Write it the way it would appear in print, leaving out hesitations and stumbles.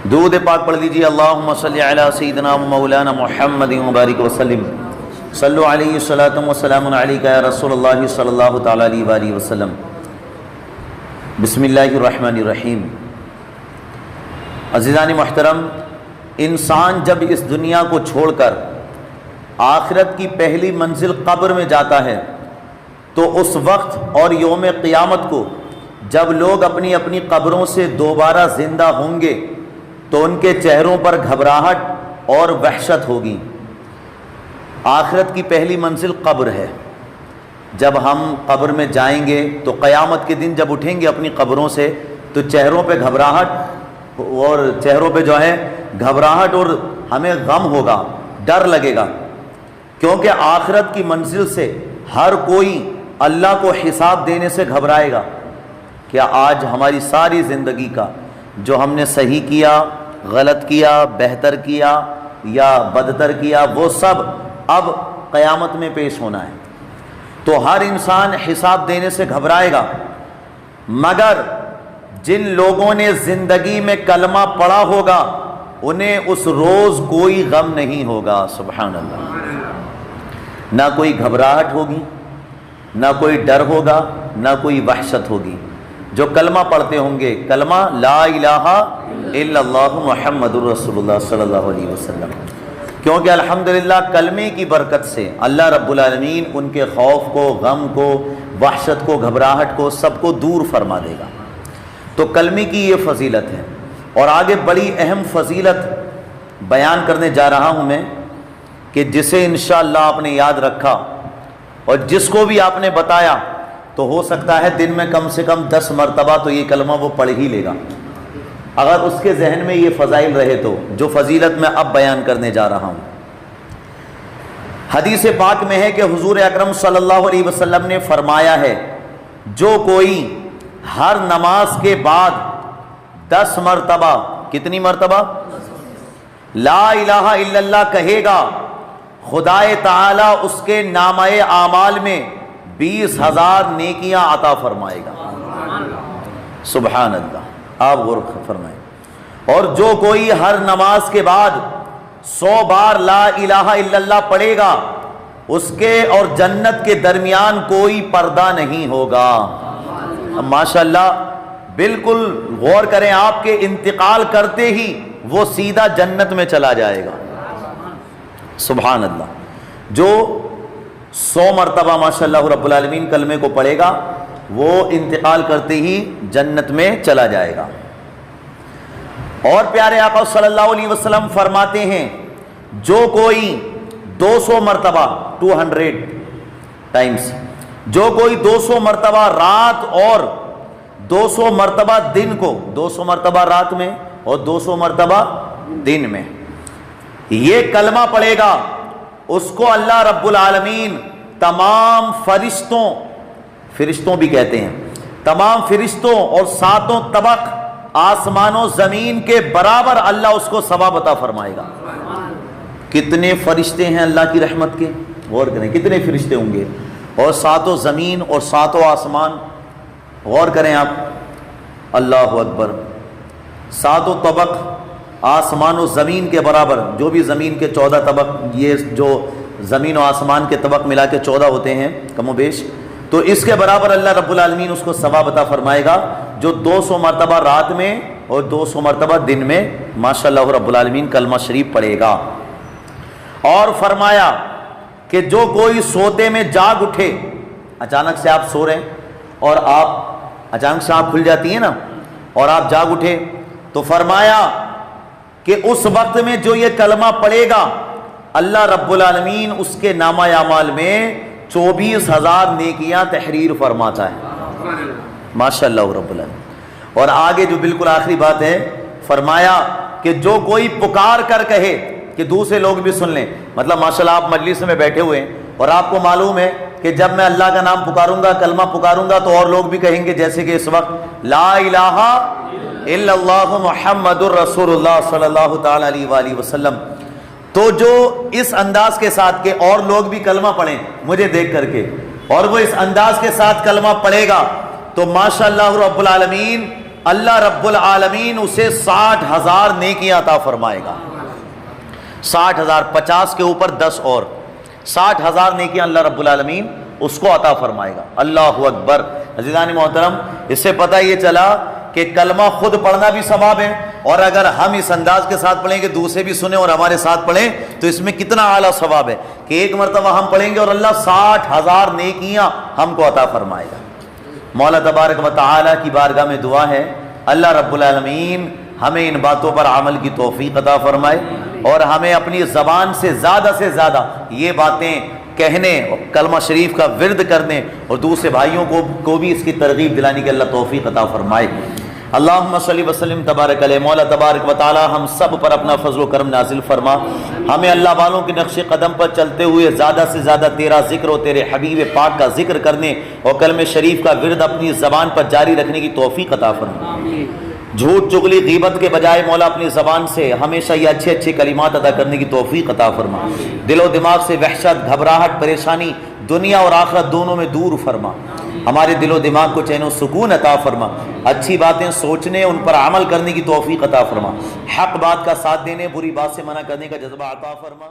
درود پاک پڑھ لیجیے۔ اللہم صلی علی سیدنا مولانا محمد مبارک وسلم۔ صلو علیہ الصلاۃ والسلام علیک یا رسول اللہ صلی اللہ تعالی علیہ وآلہ وسلم۔ بسم اللہ الرحمن الرحیم۔ عزیزان محترم، انسان جب اس دنیا کو چھوڑ کر آخرت کی پہلی منزل قبر میں جاتا ہے تو اس وقت اور یوم قیامت کو جب لوگ اپنی اپنی قبروں سے دوبارہ زندہ ہوں گے تو ان کے چہروں پر گھبراہٹ اور وحشت ہوگی۔ آخرت کی پہلی منزل قبر ہے۔ جب ہم قبر میں جائیں گے تو قیامت کے دن جب اٹھیں گے اپنی قبروں سے تو چہروں پہ گھبراہٹ اور اور ہمیں غم ہوگا، ڈر لگے گا، کیونکہ آخرت کی منزل سے ہر کوئی اللہ کو حساب دینے سے گھبرائے گا۔ کیا آج ہماری ساری زندگی کا جو ہم نے صحیح کیا، غلط کیا، بہتر کیا یا بدتر کیا، وہ سب اب قیامت میں پیش ہونا ہے، تو ہر انسان حساب دینے سے گھبرائے گا، مگر جن لوگوں نے زندگی میں کلمہ پڑھا ہوگا انہیں اس روز کوئی غم نہیں ہوگا۔ سبحان اللہ۔ نہ کوئی گھبراہٹ ہوگی، نہ کوئی ڈر ہوگا، نہ کوئی وحشت ہوگی۔ جو کلمہ پڑھتے ہوں گے، کلمہ لا الہ الا اللہ محمد الرسول اللہ صلی اللہ علیہ وسلم، کیونکہ الحمدللہ کلمے کی برکت سے اللہ رب العالمین ان کے خوف کو، غم کو، وحشت کو، گھبراہٹ کو، سب کو دور فرما دے گا۔ تو کلمے کی یہ فضیلت ہے، اور آگے بڑی اہم فضیلت بیان کرنے جا رہا ہوں میں کہ جسے انشاءاللہ آپ نے یاد رکھا اور جس کو بھی آپ نے بتایا تو ہو سکتا ہے دن میں کم سے کم 10 مرتبہ تو یہ کلمہ وہ پڑھ ہی لے گا، اگر اس کے ذہن میں یہ فضائل رہے تو، جو فضیلت میں اب بیان کرنے جا رہا ہوں۔ حدیث پاک میں ہے کہ حضور اکرم صلی اللہ علیہ وسلم نے فرمایا ہے، جو کوئی ہر نماز کے بعد 10 مرتبہ، کتنی مرتبہ؟ لا الہ الا اللہ کہے گا، خدا تعالی اس کے نامہ اعمال میں 20,000 نیکیاں عطا فرمائے گا۔ سبحان اللہ، آپ غور فرمائیں۔ اور جو کوئی ہر نماز کے بعد 100 بار لا الہ الا اللہ پڑھے گا، اس کے اور جنت کے درمیان کوئی پردہ نہیں ہوگا۔ ماشاءاللہ، بالکل غور کریں، آپ کے انتقال کرتے ہی وہ سیدھا جنت میں چلا جائے گا۔ سبحان اللہ۔ جو 100 مرتبہ ماشاءاللہ رب العالمین کلمے کو پڑھے گا وہ انتقال کرتے ہی جنت میں چلا جائے گا۔ اور پیارے آقا صلی اللہ علیہ وسلم فرماتے ہیں، جو کوئی 200 مرتبہ 200 ٹائمز، جو کوئی 200 مرتبہ رات اور 200 مرتبہ دن کو، 200 مرتبہ رات میں اور 200 مرتبہ دن میں یہ کلمہ پڑھے گا، اس کو اللہ رب العالمین تمام فرشتوں بھی کہتے ہیں، تمام فرشتوں اور 7 طبق آسمان و زمین کے برابر اللہ اس کو ثواب عطا فرمائے گا۔ کتنے فرشتے ہیں اللہ کی رحمت کے، غور کریں کتنے فرشتے ہوں گے، اور 7 زمین اور 7 آسمان، غور کریں آپ، اللہ اکبر، 7 طبق آسمان و زمین کے برابر، جو بھی زمین کے 14 طبق، یہ جو زمین و آسمان کے طبق ملا کے 14 ہوتے ہیں کم و بیش، تو اس کے برابر اللہ رب العالمین اس کو ثواب عطا فرمائے گا، جو 200 مرتبہ رات میں اور 200 مرتبہ دن میں ماشاءاللہ رب العالمین کلمہ شریف پڑھے گا۔ اور فرمایا کہ جو کوئی سوتے میں جاگ اٹھے، اچانک سے آپ سو رہے ہیں اور آپ اچانک سے آنکھ کھل جاتی ہے نا اور آپ جاگ اٹھے، تو فرمایا کہ اس وقت میں جو یہ کلمہ پڑھے گا اللہ رب العالمین اس کے نامہ اعمال میں 24,000 نیکیاں تحریر فرماتا ہے۔ ماشاءاللہ رب العالمین۔ اور آگے جو بالکل آخری بات ہے، فرمایا کہ جو کوئی پکار کر کہے، کہ دوسرے لوگ بھی سن لیں، مطلب ماشاءاللہ آپ مجلس میں بیٹھے ہوئے ہیں اور آپ کو معلوم ہے کہ جب میں اللہ کا نام پکاروں گا، کلمہ پکاروں گا تو اور لوگ بھی کہیں گے، جیسے کہ اس وقت لا الہ الا اللہ محمد الرسول اللہ صلی اللہ تعالی علیہ وآلہ وسلم، تو جو اس انداز کے ساتھ کہ اور لوگ بھی کلمہ پڑھیں مجھے دیکھ کر کے، اور وہ اس انداز کے ساتھ کلمہ پڑھے گا تو ماشاءاللہ رب العالمین اللہ رب العالمین اسے 60,000 نیکیاں عطا فرمائے گا. 60,000، 50 کے اوپر 10 اور 60,000 نیکیاں اللہ رب العالمین اس کو عطا فرمائے گا. اللہ اکبر. عزیزان محترم، اس سے پتہ یہ چلا کہ کلمہ خود پڑھنا بھی ثواب ہے، اور اگر ہم اس انداز کے ساتھ پڑھیں کہ دوسرے بھی سنیں اور ہمارے ساتھ پڑھیں تو اس میں کتنا اعلیٰ ثواب ہے کہ ایک مرتبہ ہم پڑھیں گے اور اللہ 60,000 نیکیاں ہم کو عطا فرمائے گا. مولا تبارک و تعالی کی بارگاہ میں دعا ہے اللہ رب العالمین ہمیں ان باتوں پر عمل کی توفیق عطا فرمائے، اور ہمیں اپنی زبان سے زیادہ یہ باتیں کہنے، کلمہ شریف کا ورد کرنے، اور دوسرے بھائیوں کو بھی اس کی ترغیب دلانے کی اللہ توفیق عطا فرمائے. اللہم صلی وسلم تبارک علیہ. مولا تبارک و تعالی ہم سب پر اپنا فضل و کرم نازل فرما. ہمیں اللہ والوں کے نقش قدم پر چلتے ہوئے زیادہ سے زیادہ تیرا ذکر اور تیرے حبیب پاک کا ذکر کرنے اور کلمہ شریف کا ورد اپنی زبان پر جاری رکھنے کی توفیق عطا فرما. جھوٹ چغلی غیبت کے بجائے مولا اپنی زبان سے ہمیشہ یہ اچھے اچھے کلمات ادا کرنے کی توفیق عطا فرما. دل و دماغ سے وحشت، گھبراہٹ، پریشانی دنیا اور آخرت دونوں میں دور فرما. ہمارے دل و دماغ کو چین و سکون عطا فرما. اچھی باتیں سوچنے، ان پر عمل کرنے کی توفیق عطا فرما. حق بات کا ساتھ دینے، بری بات سے منع کرنے کا جذبہ عطا فرما.